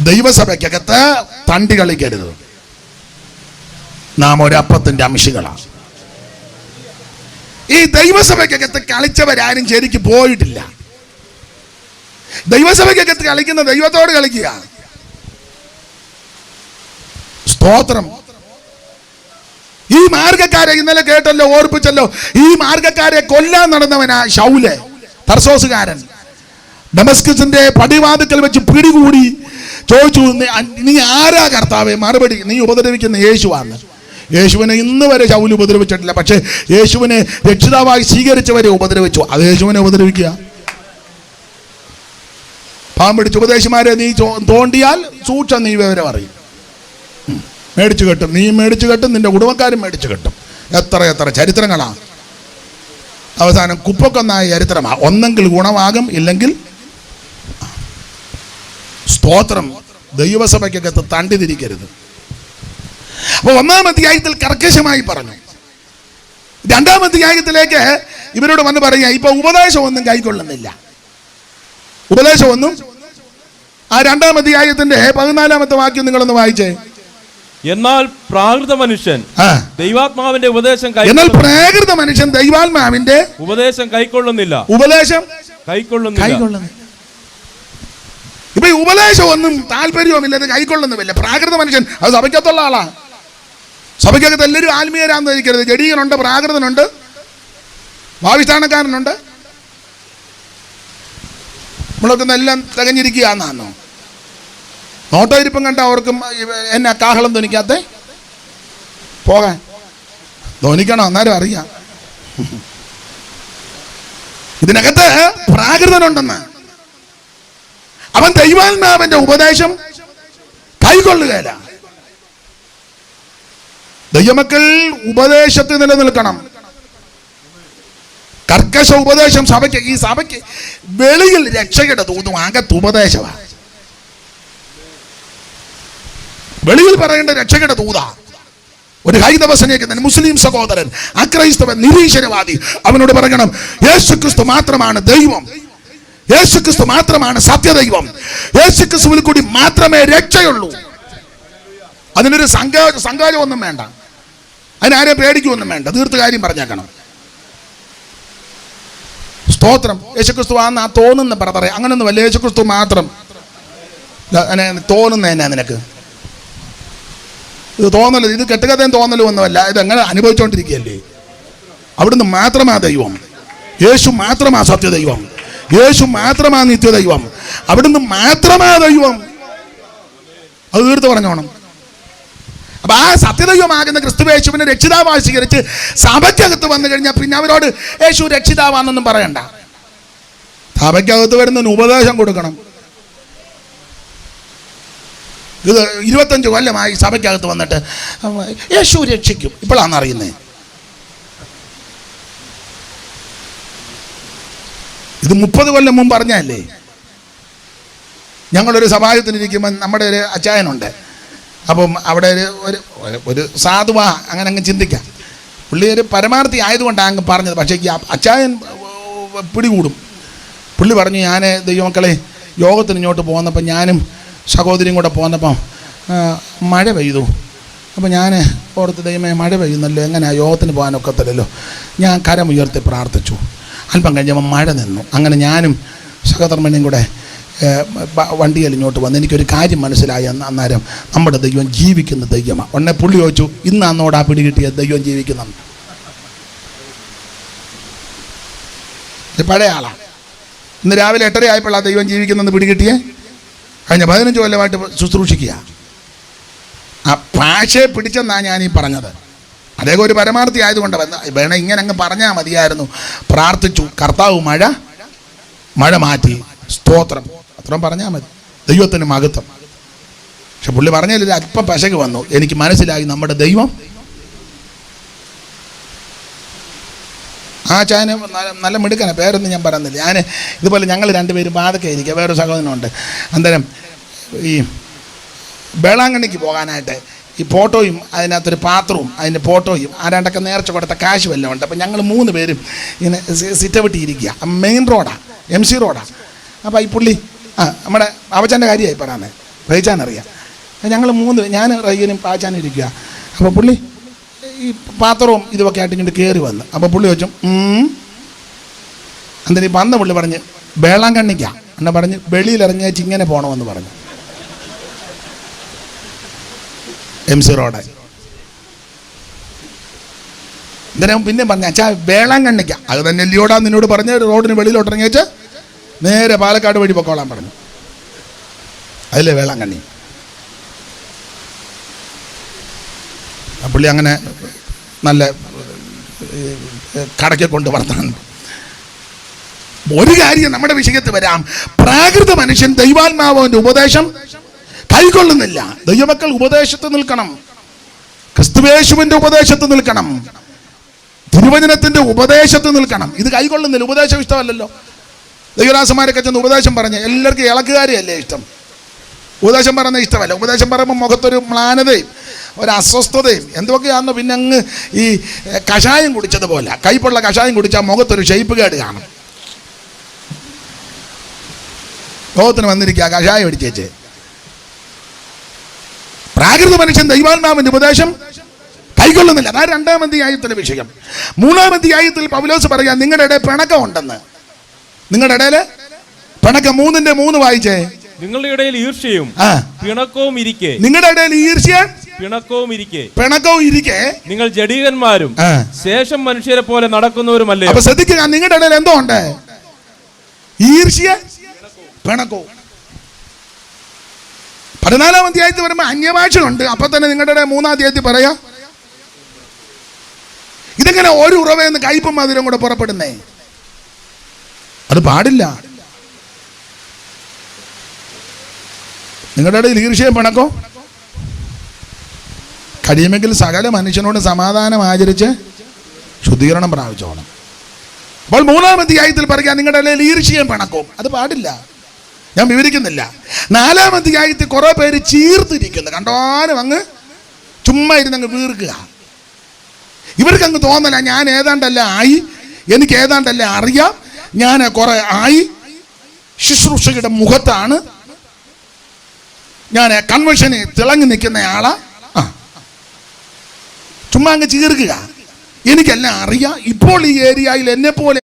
ദൈവസഭയ്ക്കകത്ത് തണ്ടി കളിക്കരുത്. നാം ഒരപ്പത്തിന്റെ അംശികളാണ്. ഈ ദൈവസഭയ്ക്കകത്ത് കളിച്ചവരാരും ശരിക്ക് പോയിട്ടില്ല. ദൈവസഭയ്ക്കകത്ത് കളിക്കുന്ന ദൈവത്തോട് കളിക്കുക. സ്തോത്രം. ഈ മാർഗക്കാരെ ഇന്നലെ കേട്ടല്ലോ, ഓർപ്പിച്ചല്ലോ. ഈ മാർഗക്കാരെ കൊല്ലാൻ നടന്നവനാ ശൗല്, തർസോസുകാരൻ. ഡമസ്കസിന്റെ പടിവാതിക്കൽ വെച്ച് പിടികൂടി ചോദിച്ചു, നീ ആരാ കർത്താവേ? മറുപടി, നീ ഉപദ്രവിക്കുന്ന യേശുവാണ്. യേശുവിനെ ഇന്ന് വരെ ശൗല് ഉപദ്രവിച്ചിട്ടില്ല. പക്ഷെ യേശുവിനെ രക്ഷിതാവായി സ്വീകരിച്ചവരെ ഉപദ്രവിച്ചു. അത് യേശുവിനെ ഉപദ്രവിക്കുക. പാമ്പിടിച്ച് ഉപദേശിമാരെ നീ തോണ്ടിയാൽ സൂക്ഷം നീ വിവരം അറിയും. മേടിച്ചു കെട്ടും, നീ മേടിച്ചു കെട്ടും, നിന്റെ കുടുംബക്കാരും മേടിച്ചു കെട്ടും. എത്ര എത്ര ചരിത്രങ്ങളാ. അവസാനം കുപ്പൊക്കൊന്നായ ചരിത്രമാണ്. ഒന്നെങ്കിൽ ഗുണമാകും, ഇല്ലെങ്കിൽ സ്തോത്രം. ദൈവസഭയ്ക്കകത്ത് തണ്ടി തിരിക്കരുത്. അപ്പൊ 1-ാം അധ്യായത്തിൽ കർക്കശമായി പറഞ്ഞു. 2-ാം അധ്യായത്തിലേക്ക് ഇവരോട് വന്ന് പറയുക, ഇപ്പൊ ഉപദേശമൊന്നും കൈക്കൊള്ളുന്നില്ല. ഉപദേശമൊന്നും. ആ 2-ാം അധ്യായത്തിന്റെ 14-ാമത്തെ വാക്യം നിങ്ങളൊന്ന് വായിച്ചേ. എന്നാൽ പ്രാകൃത മനുഷ്യൻ ദൈവാത്മാവിന്റെ ഉപദേശം ദൈവാത്മാവിന്റെ ഉപദേശം കൈക്കൊള്ളുന്നില്ല. ഉപദേശം കൈക്കൊള്ളുന്നില്ല. ഇപ്പൊ ഈ ഉപദേശമൊന്നും താല്പര്യവുമില്ല, ഇത് കൈക്കൊള്ളുന്നുമില്ല. പ്രാകൃത മനുഷ്യൻ അത് സഭയ്ക്കകത്തുള്ള ആളാ. സഭയ്ക്കകത്ത് എല്ലാവരും ആത്മീയരാന്ന് ധരിക്കരുത്. ജഡീകനുണ്ട്, പ്രാകൃതനുണ്ട്, ഭാവിസ്ഥാനക്കാരനുണ്ട്. നമ്മളൊക്കെ എല്ലാം തികഞ്ഞിരിക്കുകയാണെന്നോ? നോട്ടയിരിപ്പം കണ്ട അവർക്കും എന്നെ കാഹളം ധ്വനിക്കാത്ത പോകാൻ ധ്വനിക്കണം, അന്നേരം അറിയാം. ഇതിനകത്ത് പ്രാകൃതനുണ്ടെന്ന്. അവൻ ദൈവാത്മാവിന്റെ ഉപദേശം കൈക്കൊള്ളുകയില്ല. ദൈവമക്കൾ ഉപദേശത്തിൽ നിലനിൽക്കണം. കർക്കശ ഉപദേശം സഭയ്ക്ക്, ഈ സഭയ്ക്ക് വെളിയിൽ രക്ഷയുടെ തൂതും അകത്ത് ഉപദേശമാണ്. വെളിയിൽ പറയേണ്ട രക്ഷയുടെ തൂത. ഒരു ഹൈന്ദവ സ്നേഹിതൻ, മുസ്ലിം സഹോദരൻ, അക്രൈസ്തവൻ, നിരീശ്വരവാദി അവനോട് പറയണം, യേശുക്രിസ്തു മാത്രമാണ് ദൈവം, യേശുക്രിസ്തു മാത്രമാണ് സത്യദൈവം, യേശുക്രിസ്തുവിൽ കൂടി മാത്രമേ രക്ഷയുള്ളൂ. അതിനൊരു സങ്കോചമൊന്നും വേണ്ട, അതിനാരെ പേടിക്കൊന്നും വേണ്ട, തീർത്ത കാര്യം പറഞ്ഞേക്കണം. സ്തോത്രം. യേശുക്രിസ്തു ആണെന്ന് ആ തോന്നുന്ന ബ്രദറെ, അങ്ങനൊന്നുമല്ല. യേശുക്രിസ്തു മാത്രം തോന്നുന്ന എന്നാ നിനക്ക്? ഇത് തോന്നല്, ഇത് കെട്ടുകഥയും തോന്നലും ഒന്നുമല്ല. ഇതെങ്ങനെ അനുഭവിച്ചുകൊണ്ടിരിക്കുകയല്ലേ? അവിടുന്ന് മാത്രമാ ദൈവം, യേശു മാത്രമാ സത്യദൈവം, യേശു മാത്രമാ നിത്യദൈവം, അവിടുന്ന് മാത്രമാ ദൈവം. അത് തീർത്ത് പറഞ്ഞോണം. അപ്പൊ ആ സത്യദൈവമാകുന്ന ക്രിസ്തുയേശുവിനെ രക്ഷിതാവായി സ്വീകരിച്ച് സഭയ്ക്കകത്ത് വന്നു കഴിഞ്ഞാൽ പിന്നെ അവരോട് യേശു രക്ഷിതാവാന്നൊന്നും പറയണ്ട. സഭയ്ക്കകത്ത് വരുന്നതിന് ഉപദേശം കൊടുക്കണം. ഇത് 25 കൊല്ലമായി സഭയ്ക്കകത്ത് വന്നിട്ട് യേശു രക്ഷിക്കും ഇപ്പോഴാണ് അറിയുന്നത്. ഇത് 30 കൊല്ലം മുമ്പ് പറഞ്ഞല്ലേ. ഞങ്ങളൊരു സഭായത്തിനിരിക്കുമ്പോൾ നമ്മുടെ ഒരു അച്ചായനുണ്ട്. അപ്പം അവിടെ ഒരു സാധുവാ, അങ്ങനെ അങ്ങ് ചിന്തിക്കാം. പുള്ളി ഒരു പരമാർത്ഥി ആയതുകൊണ്ടാണ് അങ്ങ് പറഞ്ഞത്. പക്ഷേ ഈ അച്ചായൻ പിടികൂടും. പുള്ളി പറഞ്ഞു, ഞാൻ ദൈവമക്കളെ യോഗത്തിന് ഇങ്ങോട്ട് പോകുന്നപ്പോൾ ഞാനും സഹോദരിയും കൂടെ പോന്നപ്പം മഴ പെയ്തു. അപ്പോൾ ഞാൻ ഓർത്ത്, ദൈവമേ മഴ പെയ്യുന്നല്ലോ, എങ്ങനെയാ യോഗത്തിന് പോകാനൊക്കത്തില്ലല്ലോ. ഞാൻ കരമുയർത്തി പ്രാർത്ഥിച്ചു. അല്പം കഴിഞ്ഞപ്പോൾ മഴ നിന്നു. അങ്ങനെ ഞാനും സഹധർമ്മിണിയും കൂടെ വണ്ടിയിൽ ഇങ്ങോട്ട് വന്ന് എനിക്കൊരു കാര്യം മനസ്സിലായി. അന്നേരം നമ്മുടെ ദൈവം ജീവിക്കുന്ന ദൈവമാണ്. ഉടനെ പുള്ളി ചോദിച്ചു, ഇന്ന് അന്നോടാ പിടി കിട്ടിയ ദൈവം ജീവിക്കുന്ന? പഴയ ആളാണ്. ഇന്ന് രാവിലെ 8:30 ആയപ്പോൾ ആ ദൈവം ജീവിക്കുന്നെന്ന് പിടികിട്ടിയേ. കഴിഞ്ഞ 15 കൊല്ലമായിട്ട് ശുശ്രൂഷിക്കുക. ആ ഭാഷയെ പിടിച്ചെന്നാണ് ഞാനീ പറഞ്ഞത്. അദ്ദേഹം ഒരു പരമാർത്ഥി ആയതുകൊണ്ട് വേണം ഇങ്ങനെ അങ്ങ് പറഞ്ഞാൽ മതിയായിരുന്നു. പ്രാർത്ഥിച്ചു, കർത്താവ് മഴ മാറ്റി, സ്തോത്രം, അത്രയും പറഞ്ഞാൽ മതി. ദൈവത്തിന് മഹത്വം. പക്ഷെ പുള്ളി പറഞ്ഞതിൽ അല്പം പശക് വന്നു. എനിക്ക് മനസ്സിലായി നമ്മുടെ ദൈവം. ആ ചായന് നല്ല മിടുക്കന, പേരൊന്നും ഞാൻ പറയുന്നില്ല. ഞാൻ ഇതുപോലെ ഞങ്ങൾ 2 പേരും ബാധക്കെ ഇരിക്കുക. വേറൊരു സഹോദരനുണ്ട്. അന്നേരം ഈ വേളാങ്കണ്ണിക്ക് പോകാനായിട്ട് ഈ ഫോട്ടോയും അതിനകത്തൊരു പാത്രവും അതിൻ്റെ ഫോട്ടോയും ആരാണ്ടൊക്കെ നേർച്ച കൊടുത്ത കാശ് വല്ലതും ഉണ്ട്. അപ്പം ഞങ്ങൾ 3 പേരും ഇങ്ങനെ സിറ്റവിട്ടിരിക്കുക. മെയിൻ റോഡാണ്, MC റോഡാണ്. അപ്പോൾ ഈ പുള്ളി നമ്മുടെ അവച്ചാൻ്റെ കാര്യമായി പറയാനേ, റയിച്ചാനറിയാം. ഞങ്ങൾ 3, ഞാൻ റയ്യനും പാച്ചാനും ഇരിക്കുക. അപ്പോൾ പുള്ളി ഈ പാത്രവും ഇതുമൊക്കെ ആയിട്ട് ഇങ്ങോട്ട് കയറി വന്ന്. അപ്പോൾ പുള്ളി വെച്ചു എന്നിട്ട് വന്ന പുള്ളി പറഞ്ഞ് വേളാങ്കണ്ണിക്കാ എന്നെ പറഞ്ഞ് വെളിയിലിറങ്ങിയേച്ച് ഇങ്ങനെ പോകണമെന്ന് പറഞ്ഞു. MC road. ഇന്നേരം പിന്നെ പറഞ്ഞ അച്ഛാ വേളാങ്കണ്ണിക്ക, അത് തന്നെ അല്ലയോടാ നിന്നോട് പറഞ്ഞ റോഡിന് വെളിയിലോട്ട് ഇറങ്ങിയേച്ച് നേരെ പാലക്കാട് വഴി പൊക്കോളാൻ പറഞ്ഞു. അതിലെ വേളാങ്കണ്ണി. പുള്ളി അങ്ങനെ നല്ല കടക്കെ കൊണ്ട് വർത്താൻ. ഒരു കാര്യം നമ്മുടെ വിഷയത്തിൽ വരാം. പ്രാകൃത മനുഷ്യൻ ദൈവാത്മാവിന്റെ ഉപദേശം കൈക്കൊള്ളുന്നില്ല. ദൈവമക്കൾ ഉപദേശത്ത് നിൽക്കണം, ക്രിസ്തുയേശുവിന്റെ ഉപദേശത്ത് നിൽക്കണം, തിരുവചനത്തിന്റെ ഉപദേശത്ത് നിൽക്കണം. ഇത് കൈക്കൊള്ളുന്നില്ല. ഉപദേശം ഇഷ്ടമല്ലല്ലോ. ദൈവദാസന്മാരൊക്കെ ചെന്ന് ഉപദേശം പറഞ്ഞ് എല്ലാവർക്കും ഇളക്കുകാരെയല്ലേ ഇഷ്ടം. ഉപദേശം പറയുന്നത് ഇഷ്ടമല്ല. ഉപദേശം പറയുമ്പോൾ മുഖത്തൊരു മ്ലാനതയും ഒരു അസ്വസ്ഥതയും എന്തൊക്കെയാണെന്ന് പിന്നെ അങ്ങ് ഈ കഷായം കുടിച്ചതുപോലെ, കയ്പുള്ള കഷായം കുടിച്ചാൽ മുഖത്തൊരു ഷേപ്പ് കേട് കാണും. ലോകത്തിന് വന്നിരിക്കുക കഷായം അടിച്ചേച്ച്. പ്രാകൃത മനുഷ്യൻ ദൈവാത്മാവിന്റെ ഉപദേശം കൈക്കൊള്ളുന്നില്ല. അതാണ് 2-ാം അധ്യായത്തിലെ വിഷയം. 3-ാം അധ്യായത്തിൽ പൗലോസ് പറയാം നിങ്ങളുടെ ഇടയിൽ പിണക്കം ഉണ്ടെന്ന്. നിങ്ങളുടെ ഇടയിൽ പിണക്കം 3:3 വായിച്ചേ. നിങ്ങളുടെ ഇടയിൽ ഈർഷ്യയും പിണക്കവും ഇരിക്കെ, നിങ്ങളുടെ ഇടയിൽ ഈർഷ്യ പിണക്കവും ഇരിക്കെ നിങ്ങൾ ജഡീകന്മാരും ശേഷം മനുഷ്യരെ പോലെ നടക്കുന്നവരുമല്ലേ. അപ്പൊ ശ്രദ്ധിക്കുക, നിങ്ങളുടെ ഇടയിൽ എന്തോ ഉണ്ട്? ഈർഷ്യ, പിണക്കവും. 14-ാം അധ്യായത്തിൽ വരുമ്പോ അന്യഭാഷയുണ്ട്. അപ്പൊ തന്നെ നിങ്ങളുടെ 3-ാം അധ്യായത്തിൽ പറയാ ഇതെങ്ങനെ ഒരു ഉറവയെന്ന് കയ്പും മധുരം കൂടെ പുറപ്പെടുന്നേ? അത് പാടില്ല. നിങ്ങളുടെ ഇടയിൽ ഈർഷ്യയും പിണക്കോ കഴിയുമെങ്കിൽ സകല മനുഷ്യനോട് സമാധാനം ആചരിച്ച് ശുദ്ധീകരണം പ്രാപിച്ചോണം. അപ്പോൾ 3-ാം അധ്യായത്തിൽ പറയാൻ നിങ്ങളുടെ ഇടയിൽ ഈർഷ്യയും പിണക്കവും, അത് പാടില്ല. ഞാൻ വിവരിക്കുന്നില്ല. 4-ാം അധ്യായത്തിൽ കുറെ പേര് ചീർത്തിരിക്കുന്നു. കണ്ടോനും അങ്ങ് ചുമ്മാ ഇരുന്നങ്ങ് വീർക്കുക. ഇവർക്ക് അങ്ങ് തോന്നല ഞാൻ ഏതാണ്ടല്ല ആയി, എനിക്ക് ഏതാണ്ടല്ല അറിയാം, ഞാൻ കുറെ ആയി, ശുശ്രൂഷയുടെ മുഖത്താണ് ഞാൻ, കൺവെൻഷന് തിളങ്ങി നിൽക്കുന്ന ആളാ. ചുമ്മാ അങ്ങ് ചീർക്കുക. എനിക്കെല്ലാം അറിയാം. ഇപ്പോൾ ഈ ഏരിയയിൽ എന്നെ പോലെ